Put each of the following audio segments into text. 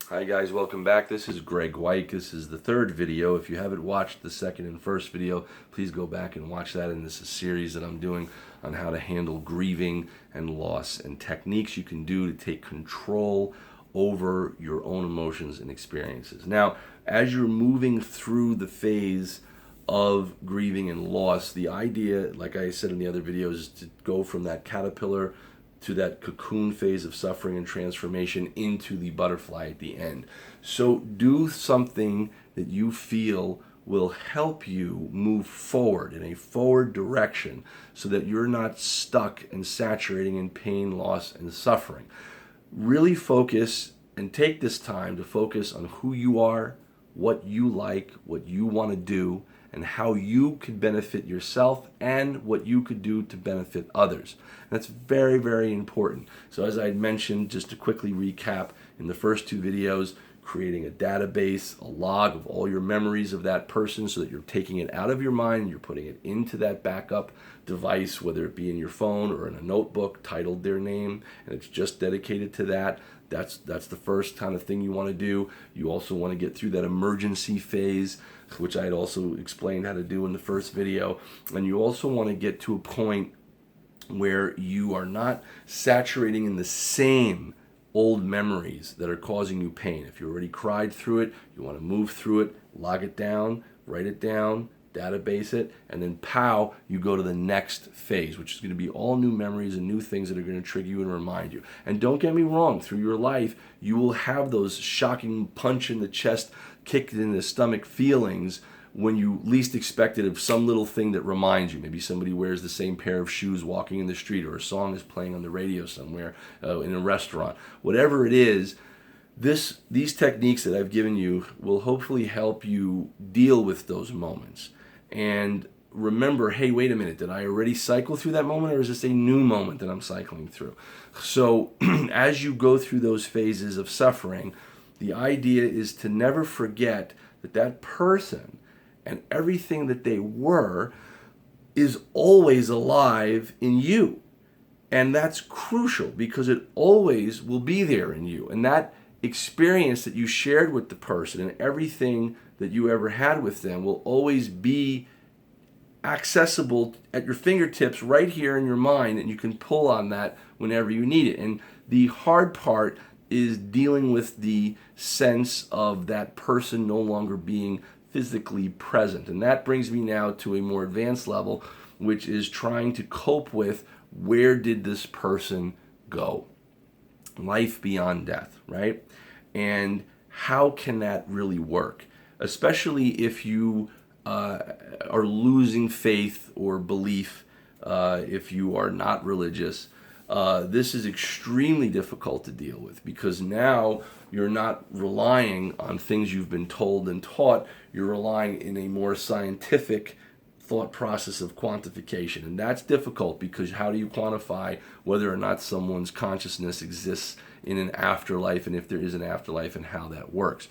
Hi guys, welcome back. This is Graig Weich. This is the third video. If you haven't watched the second and first video, please go back and watch that. And this is a series that I'm doing on how to handle grieving and loss and techniques you can do to take control over your own emotions and experiences. Now, as you're moving through the phase of grieving and loss, the idea, like I said in the other videos, is to go from that caterpillar to that cocoon phase of suffering and transformation into the butterfly at the end. So do something that you feel will help you move forward in a forward direction so that you're not stuck and saturating in pain, loss, and suffering. Really focus and take this time to focus on who you are, what you like, what you want to do, and how you could benefit yourself and what you could do to benefit others. And that's very, very important. So as I had mentioned, just to quickly recap, in the first two videos, creating a database, a log of all your memories of that person so that you're taking it out of your mind and you're putting it into that backup device, whether it be in your phone or in a notebook titled their name, and it's just dedicated to that. That's the first kind of thing you want to do. You also want to get through that emergency phase, which I had also explained how to do in the first video. And you also want to get to a point where you are not saturating in the same old memories that are causing you pain. If you already cried through it, you want to move through it, log it down, write it down, database it, and then pow, you go to the next phase, which is going to be all new memories and new things that are going to trigger you and remind you. And don't get me wrong, through your life, you will have those shocking punch in the chest, kick in the stomach feelings when you least expect it, of some little thing that reminds you. Maybe somebody wears the same pair of shoes walking in the street, or a song is playing on the radio somewhere, in a restaurant. Whatever it is, these techniques that I've given you will hopefully help you deal with those moments. And remember, hey, wait a minute, did I already cycle through that moment, or is this a new moment that I'm cycling through? So as you go through those phases of suffering, the idea is to never forget that that person and everything that they were is always alive in you. And that's crucial because it always will be there in you. And that experience that you shared with the person and everything that you ever had with them will always be accessible at your fingertips right here in your mind, and you can pull on that whenever you need it. And the hard part is dealing with the sense of that person no longer being physically present. And that brings me now to a more advanced level, which is trying to cope with, where did this person go? Life beyond death, right? And how can that really work? Especially if you are losing faith or belief, if you are not religious. This is extremely difficult to deal with, because now you're not relying on things you've been told and taught. You're relying in a more scientific thought process of quantification. And that's difficult, because how do you quantify whether or not someone's consciousness exists in an afterlife, and if there is an afterlife, and how that works?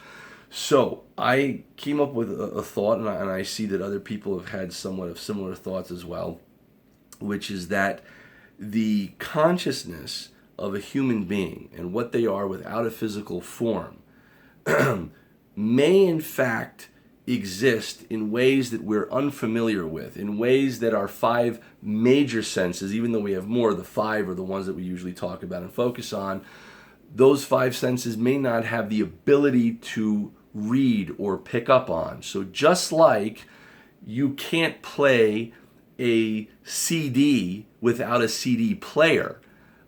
So I came up with a thought, and I see that other people have had somewhat of similar thoughts as well, which is that the consciousness of a human being and what they are without a physical form may in fact exist in ways that we're unfamiliar with, in ways that our five major senses, even though we have more, the five are the ones that we usually talk about and focus on, those five senses may not have the ability to read or pick up on. So just like you can't play a CD without a CD player,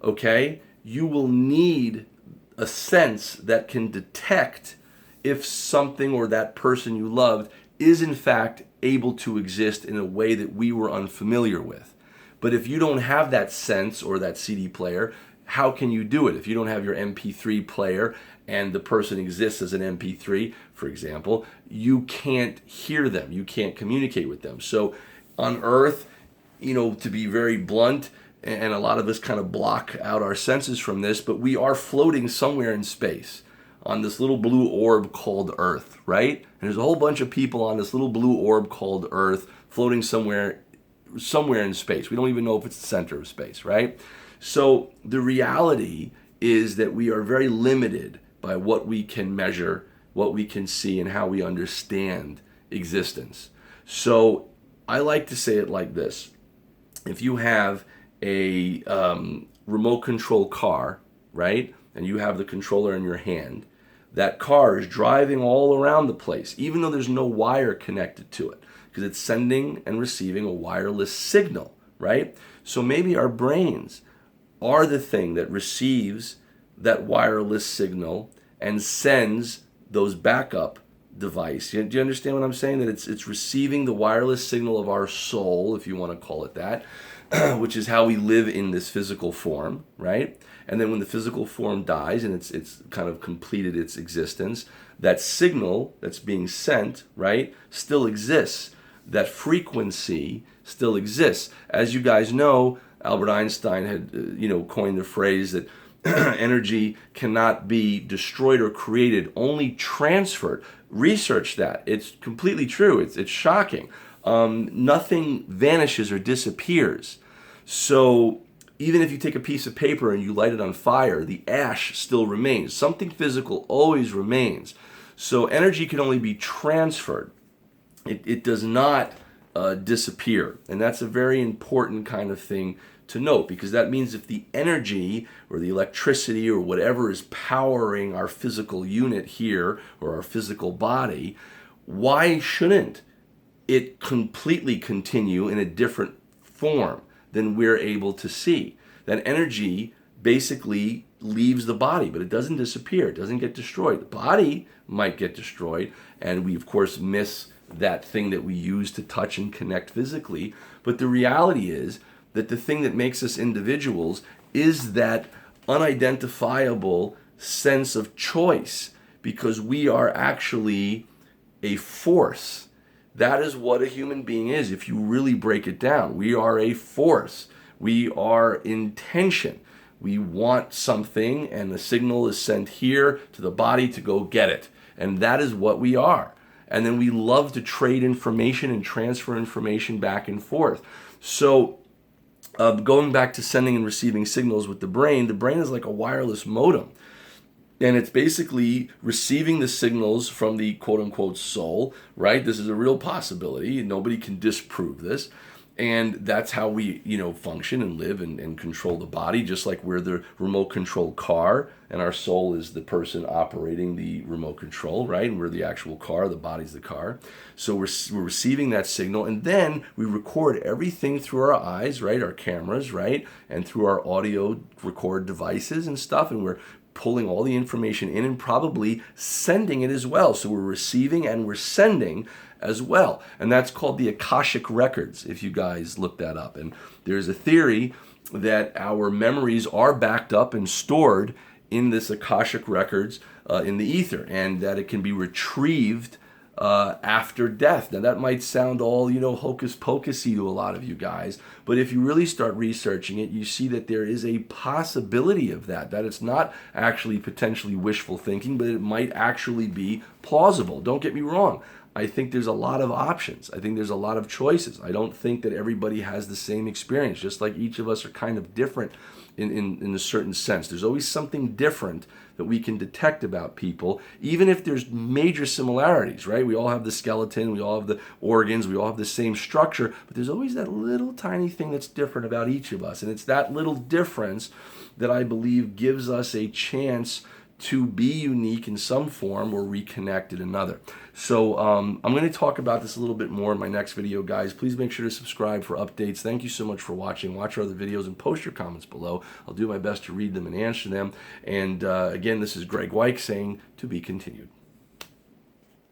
okay? You will need a sense that can detect if something or that person you loved is in fact able to exist in a way that we were unfamiliar with. But if you don't have that sense or that CD player, how can you do it? If you don't have your MP3 player and the person exists as an MP3, for example, you can't hear them. You can't communicate with them. So on Earth, to be very blunt, and a lot of us kind of block out our senses from this, but we are floating somewhere in space on this little blue orb called Earth, right? And there's a whole bunch of people on this little blue orb called Earth floating somewhere in space. We don't even know if it's the center of space, right? So the reality is that we are very limited by what we can measure, what we can see, and how we understand existence. So I like to say it like this. If you have a remote control car, right, and you have the controller in your hand, that car is driving all around the place, even though there's no wire connected to it, because it's sending and receiving a wireless signal, right? So maybe our brains are the thing that receives that wireless signal and sends those backup device. Do you understand what I'm saying? That it's receiving the wireless signal of our soul, if you want to call it that, which is how we live in this physical form, right? And then when the physical form dies and it's kind of completed its existence, that signal that's being sent, right, still exists. That frequency still exists. As you guys know, Albert Einstein had, coined the phrase that energy cannot be destroyed or created, only transferred. Research that. It's completely true. It's shocking. Nothing vanishes or disappears. So even if you take a piece of paper and you light it on fire, the ash still remains. Something physical always remains. So energy can only be transferred. It does not disappear. And that's a very important kind of thing to note, because that means if the energy or the electricity or whatever is powering our physical unit here or our physical body, why shouldn't it completely continue in a different form than we're able to see? That energy basically leaves the body, but it doesn't disappear. It doesn't get destroyed. The body might get destroyed, and we, of course, miss that thing that we use to touch and connect physically. But the reality is that the thing that makes us individuals is that unidentifiable sense of choice, because we are actually a force. That is what a human being is. If you really break it down, we are a force. We are intention. We want something, and the signal is sent here to the body to go get it. And that is what we are. And then we love to trade information and transfer information back and forth. So going back to sending and receiving signals with the brain is like a wireless modem. And it's basically receiving the signals from the quote-unquote soul, right? This is a real possibility. Nobody can disprove this. And that's how we, function and live and control the body, just like we're the remote control car, and our soul is the person operating the remote control, right? And we're the actual car, the body's the car. So we're receiving that signal, and then we record everything through our eyes, right? Our cameras, right? And through our audio record devices and stuff, and we're pulling all the information in and probably sending it as well. So we're receiving and we're sending as well. And that's called the Akashic Records, if you guys look that up. And there's a theory that our memories are backed up and stored in this Akashic Records in the ether, and that it can be retrieved after death. Now that might sound all, hocus pocusy to a lot of you guys, but if you really start researching it, you see that there is a possibility of that it's not actually potentially wishful thinking, but it might actually be plausible. Don't get me wrong. I think there's a lot of options. I think there's a lot of choices. I don't think that everybody has the same experience, just like each of us are kind of different in a certain sense. There's always something different that we can detect about people, even if there's major similarities, right? We all have the skeleton, we all have the organs, we all have the same structure, but there's always that little tiny thing that's different about each of us. And it's that little difference that I believe gives us a chance to be unique in some form or reconnect in another. So I'm going to talk about this a little bit more in my next video, guys. Please make sure to subscribe for updates. Thank you so much for watching. Watch our other videos and post your comments below. I'll do my best to read them and answer them. And again, this is Graig Weich saying to be continued.